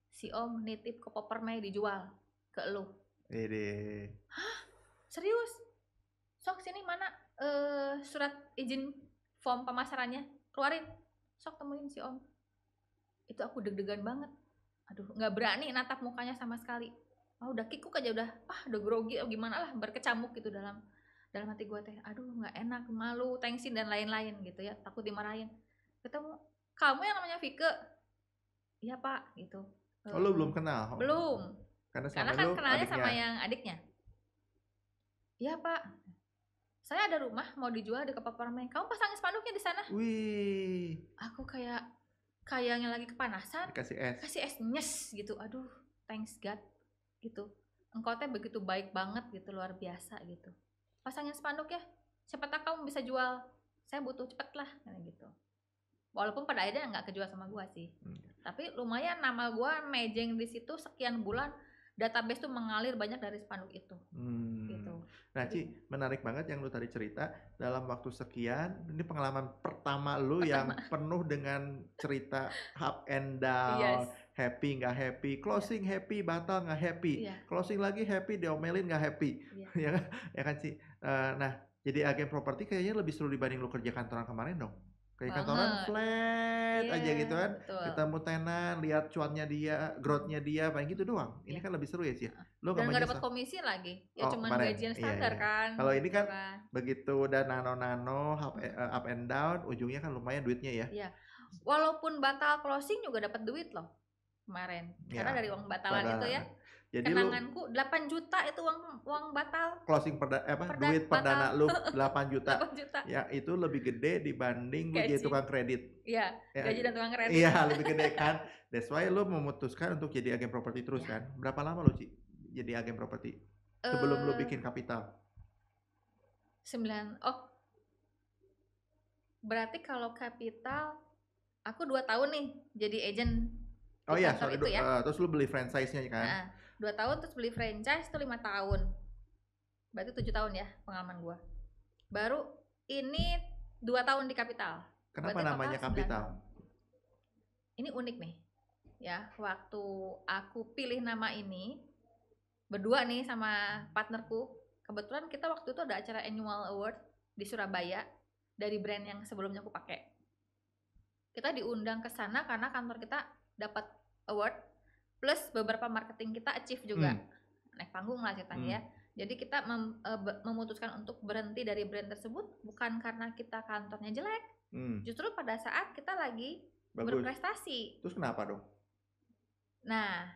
Si Om nitip ke Poppermay dijual ke lu. Ede. Hah? Serius? Sok sini mana surat izin form pemasarannya? Keluarin. Sok temuin si Om. Itu aku deg-degan banget. Aduh, nggak berani natap mukanya sama sekali. Udah kikuk aja udah grogi gimana lah, berkecamuk gitu dalam hati gue teh. Aduh, nggak enak, malu, thanksin dan lain-lain gitu ya. Takut dimarahin. Ketemu, kamu yang namanya Vike? Iya Pak, gitu. Oh, lu belum kenal? Belum. Karena kan kenalnya sama yang adiknya. Iya Pak, saya ada rumah mau dijual di Poppermay. Kamu pasangin spanduknya di sana. Wih. Aku kayaknya lagi kepanasan. Kasih es nyes gitu. Aduh, thanks God gitu. Engkau teh begitu baik banget gitu, luar biasa gitu. Pasangin spanduk ya. Siapa tahu kamu bisa jual. Saya butuh cepet lah kayak gitu. Walaupun pada akhirnya nggak kejual sama gua sih. Tapi lumayan nama gua mejeng di situ sekian bulan, database tuh mengalir banyak dari spanduk itu. Gitu. Nah, Ci, menarik banget yang lu tadi cerita dalam waktu sekian. Ini pengalaman pertama lu yang penuh dengan cerita up and down, happy nggak happy, closing happy, batal nggak happy, closing lagi happy, diomelin nggak happy, ya kan Ci. Nah, jadi agen properti kayaknya lebih seru dibanding lu kerja kantoran kemarin dong. Kayak kantoran Banget. flat aja Iya, gitu kan. betul. Ketemu tenan, lihat cuannya dia, growth-nya dia, paling gitu doang. Ini Iya. kan lebih seru ya sih. Heeh. Lo Dan nggak nggak dapat menyesal? komisi lagi. Ya Oh cuman kemarin, gajian iya standar iya. kan, Kalau ini gitu kan kan. begitu udah nano-nano, Mm-mm. up and down, ujungnya kan lumayan duitnya ya. Iya. Walaupun batal closing juga dapat duit loh kemarin. Karena Ya, dari uang batalan itu ya. pada. Jadi lu Kenanganku 8 juta itu uang batal. closing duit Batal perdana lu 8 juta. 8 juta. Ya itu lebih gede dibanding lu jadi Gaji. tukang kredit. Iya, Ya, gaji dan tukang kredit. iya lebih gede kan. That's why lu memutuskan untuk jadi agen properti terus Ya. kan. Berapa lama lu Ci jadi agen properti? Sebelum lu bikin kapital? 9. Oh, berarti kalau kapital aku 2 tahun nih jadi agent Oh di iya, kantor sorry, itu ya. terus lu beli franchise-nya kan? Nah, 2 tahun terus beli franchise itu 5 tahun. Berarti 7 tahun ya pengalaman gua. Baru ini 2 tahun di kapital. Kenapa Berarti namanya total 9 kapital? tahun. Ini unik nih. Ya, waktu aku pilih nama ini berdua nih sama partnerku. Kebetulan kita waktu itu ada acara annual award di Surabaya dari brand yang sebelumnya aku pakai. Kita diundang ke sana karena kantor kita dapat award plus beberapa marketing kita achieve juga. Naik panggung lah ceritanya ya. Jadi kita memutuskan untuk berhenti dari brand tersebut bukan karena kita kantornya jelek. Justru pada saat kita lagi berprestasi. Terus kenapa dong? Nah,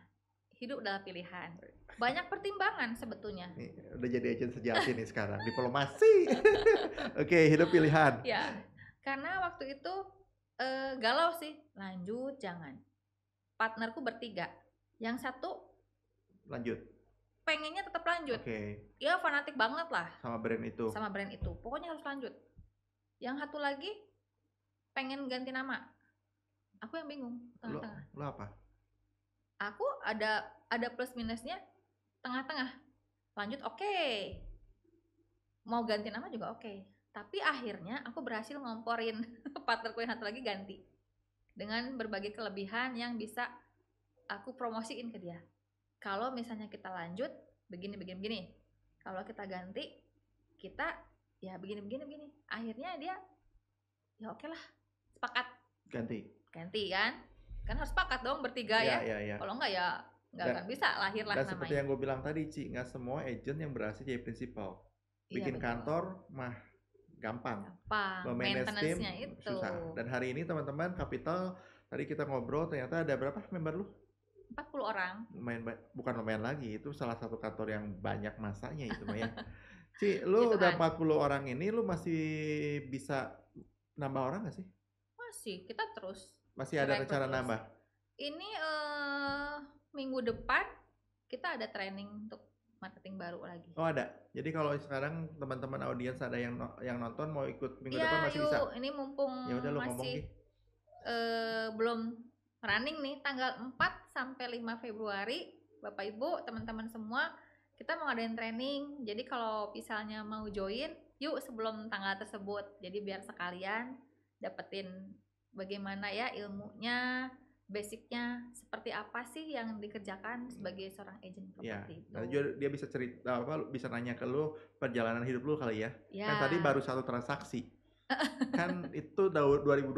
hidup adalah pilihan. Banyak pertimbangan sebetulnya. Nih, udah jadi agent sejati nih sekarang, diplomasi. Oke, hidup pilihan. Ya, karena waktu itu galau sih, lanjut jangan. Partnerku bertiga, yang satu lanjut. Pengennya tetap lanjut. Oke. Ya fanatik banget lah. Sama brand itu. Sama brand itu, pokoknya harus lanjut. Yang satu lagi pengen ganti nama. Aku yang bingung tengah-tengah. Lu apa? Aku ada plus minusnya tengah-tengah. Lanjut oke. Mau ganti nama juga oke. Tapi akhirnya aku berhasil ngomporin partnerku yang satu lagi ganti. Dengan berbagai kelebihan yang bisa aku promosiin ke dia. Kalau misalnya kita lanjut begini. Kalau kita ganti kita ya begini. Akhirnya dia ya oke lah, sepakat. Ganti kan? Kan harus sepakat dong bertiga ya. Kalau enggak ya nggak akan bisa lahir lah namanya. Dan seperti yang gue bilang tadi Ci, nggak semua agent yang berhasil jadi prinsipal. Bikin kantor mah gampang. Maintenance-nya itu susah. Dan hari ini teman-teman kapital tadi kita ngobrol ternyata ada berapa member lu? 40 orang. Bukan lumayan lagi, itu salah satu kantor yang banyak masanya itu Maya. Ci, lu udah 40 orang ini lu masih bisa nambah orang gak sih? Masih, kita terus. Masih ada rencana nambah? Ini minggu depan kita ada training untuk marketing baru lagi. Oh ada. Jadi kalau sekarang teman-teman audiens ada yang nonton mau ikut minggu depan masih bisa. Ini mumpung masih belum running nih tanggal 4 sampai 5 Februari. Bapak Ibu, teman-teman semua, kita mau ngadain training. Jadi kalau misalnya mau join, yuk sebelum tanggal tersebut. Jadi biar sekalian dapetin bagaimana ya ilmunya, basicnya seperti apa sih yang dikerjakan sebagai seorang agent properti itu. Nah, dia bisa cerita bisa nanya ke lu perjalanan hidup lu kali ya. Kan tadi baru satu transaksi. Kan itu 2012.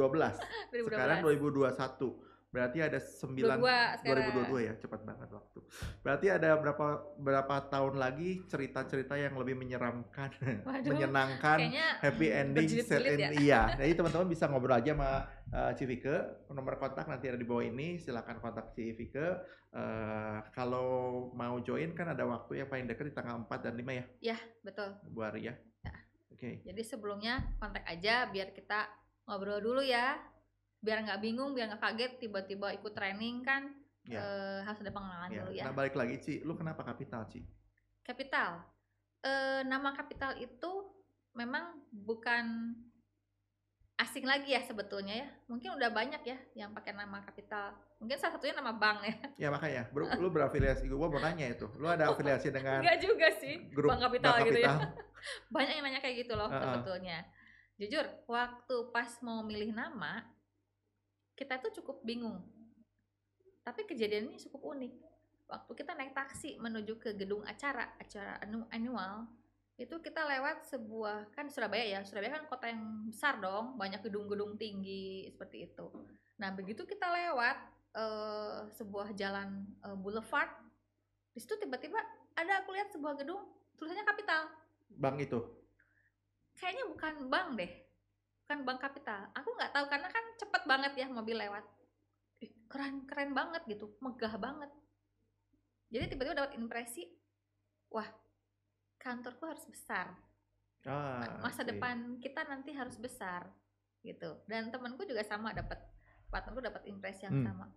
Sekarang 2021. Berarti ada 2022 ya, cepat banget waktu. Berarti ada berapa tahun lagi cerita-cerita yang lebih menyeramkan, menyenangkan, happy ending, sad ending. Iya. Jadi teman-teman bisa ngobrol aja sama Civike, nomor kontak nanti ada di bawah ini, silakan kontak Civike. Kalau mau join kan ada waktu yang paling dekat di tanggal 4 dan 5 ya? Iya, betul. Februari ya. Oke. Jadi sebelumnya kontak aja biar kita ngobrol dulu ya. Biar nggak bingung, biar nggak kaget tiba-tiba ikut training kan. Harus ada pengenalan dulu ya. Nah balik lagi Ci, lu kenapa kapital Ci? Kapital, nama kapital itu memang bukan asing lagi ya sebetulnya ya. Mungkin udah banyak ya yang pakai nama kapital. Mungkin salah satunya nama bank ya. Ya makanya, lu berafiliasi, gua mau nanya itu. Lu ada afiliasi dengan Enggak juga sih, grup bank kapital gitu ya. Banyak yang nanya kayak gitu loh sebetulnya. Jujur, waktu pas mau milih nama, kita tuh cukup bingung. Tapi kejadiannya cukup unik. Waktu kita naik taksi menuju ke gedung acara annual, itu kita lewat sebuah, kan Surabaya kan kota yang besar dong, banyak gedung-gedung tinggi seperti itu. Nah begitu kita lewat sebuah jalan boulevard, di situ tiba-tiba aku lihat sebuah gedung tulisannya Kapital. Bank itu? Kayaknya bukan bank deh, bukan Bank Kapital. Aku nggak tahu karena kan cepet banget ya mobil lewat. Keren banget gitu, megah banget. Jadi tiba-tiba dapat impresi, wah kantorku harus besar. Masa depan kita nanti harus besar gitu. Dan temanku juga sama, partnerku dapat impresi yang sama.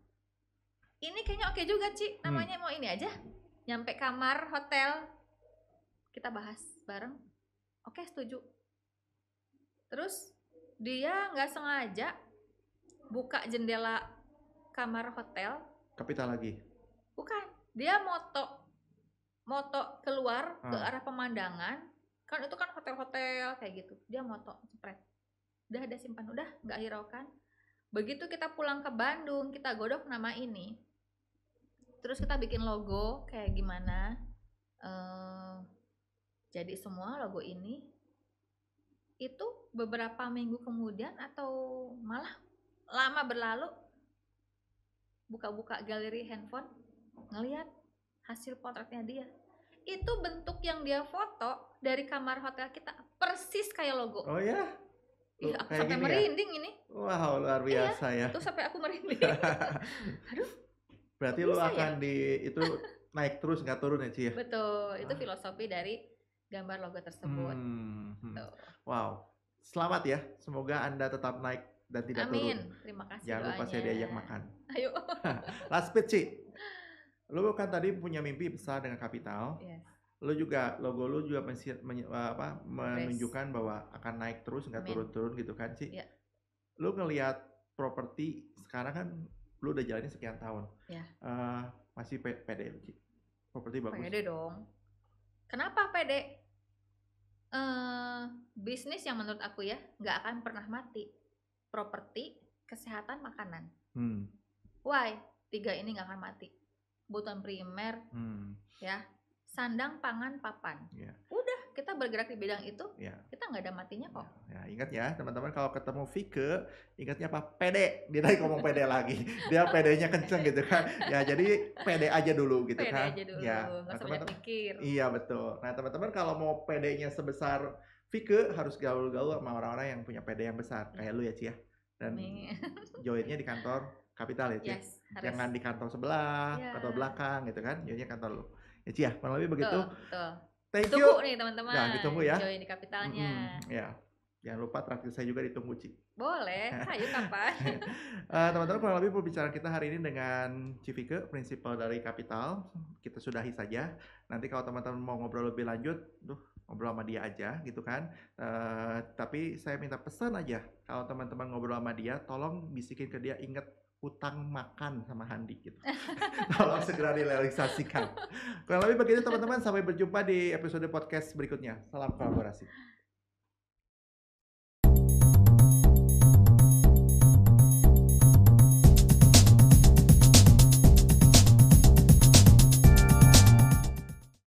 Ini kayaknya oke juga Ci, namanya mau ini aja. Nyampe kamar hotel, kita bahas bareng. Oke, setuju. Terus dia nggak sengaja buka jendela kamar hotel. Kapital lagi? Bukan, dia moto keluar ke arah pemandangan. Kan itu kan hotel-hotel kayak gitu. Dia moto spread. Udah ada simpan, udah nggak hiraukan. Begitu kita pulang ke Bandung, kita godok nama ini. Terus kita bikin logo kayak gimana. Jadi semua logo ini itu beberapa minggu kemudian atau malah lama berlalu, buka-buka galeri handphone, ngelihat hasil potretnya dia. Itu bentuk yang dia foto dari kamar hotel kita persis kayak logo. Oh ya? Iya, aku sampai merinding ya? Ini. Wow, luar biasa ya. Itu sampai aku merinding. Aduh. Berarti lu akan itu naik terus nggak turun ya Ci ya? Betul, itu filosofi dari gambar logo tersebut. Wow, selamat ya. Semoga Anda tetap naik dan tidak turun. Amin, terima kasih. Jangan lupa saya diajak makan. Ayo. Last speech Ci. Lu kan tadi punya mimpi besar dengan Kapital. Yes. Lu juga, logo lu juga menunjukkan bahwa akan naik terus, nggak turun-turun gitu kan Ci. Yeah. Lu ngelihat properti sekarang kan lu udah jalanin sekian tahun. Yeah. Masih pede Ci? Properti bagus? Pede dong. Kenapa pede? Bisnis yang menurut aku ya nggak akan pernah mati. Properti, kesehatan, makanan. Why? 3 ini nggak akan mati. Kebutuhan primer, ya, sandang, pangan, papan. Yeah. Udah, kita bergerak di bidang itu, kita nggak ada matinya kok. Ya, ingat ya teman-teman, kalau ketemu Vike, ingatnya apa? Pede. Dia tadi ngomong pede lagi. Dia pedenya kenceng gitu kan. Ya, jadi pede aja dulu gitu kan. Pede aja dulu, ya. nggak usah banyak pikir. Iya betul. Nah teman-teman, kalau mau pedenya sebesar Vike, harus gaul-gaul sama orang-orang yang punya pede yang besar. Kayak lu ya Ci ya. Dan joinnya di kantor Kapital ya Ci. Yes, jangan di kantor sebelah, kantor belakang gitu kan. Joinnya kantor lu. Ya Ci ya, kurang lebih begitu. Betul. Thank you. Ditunggu nih teman-teman. Nah, ditunggu ya. Join di Kapitalnya. Ya. Jangan lupa traktir saya juga ditunggu Ci. Boleh, ayo kapan. Teman-teman, kurang lebih pembicaraan kita hari ini dengan Vike, prinsipal dari Kapital. Kita sudahi saja. Nanti kalau teman-teman mau ngobrol lebih lanjut, ngobrol sama dia aja gitu kan. Tapi saya minta pesan aja, kalau teman-teman ngobrol sama dia, tolong bisikin ke dia, ingat utang makan sama Handi gitu. Tolong segera direalisasikan. Kurang lebih begitu teman-teman, sampai berjumpa di episode podcast berikutnya. Salam kolaborasi.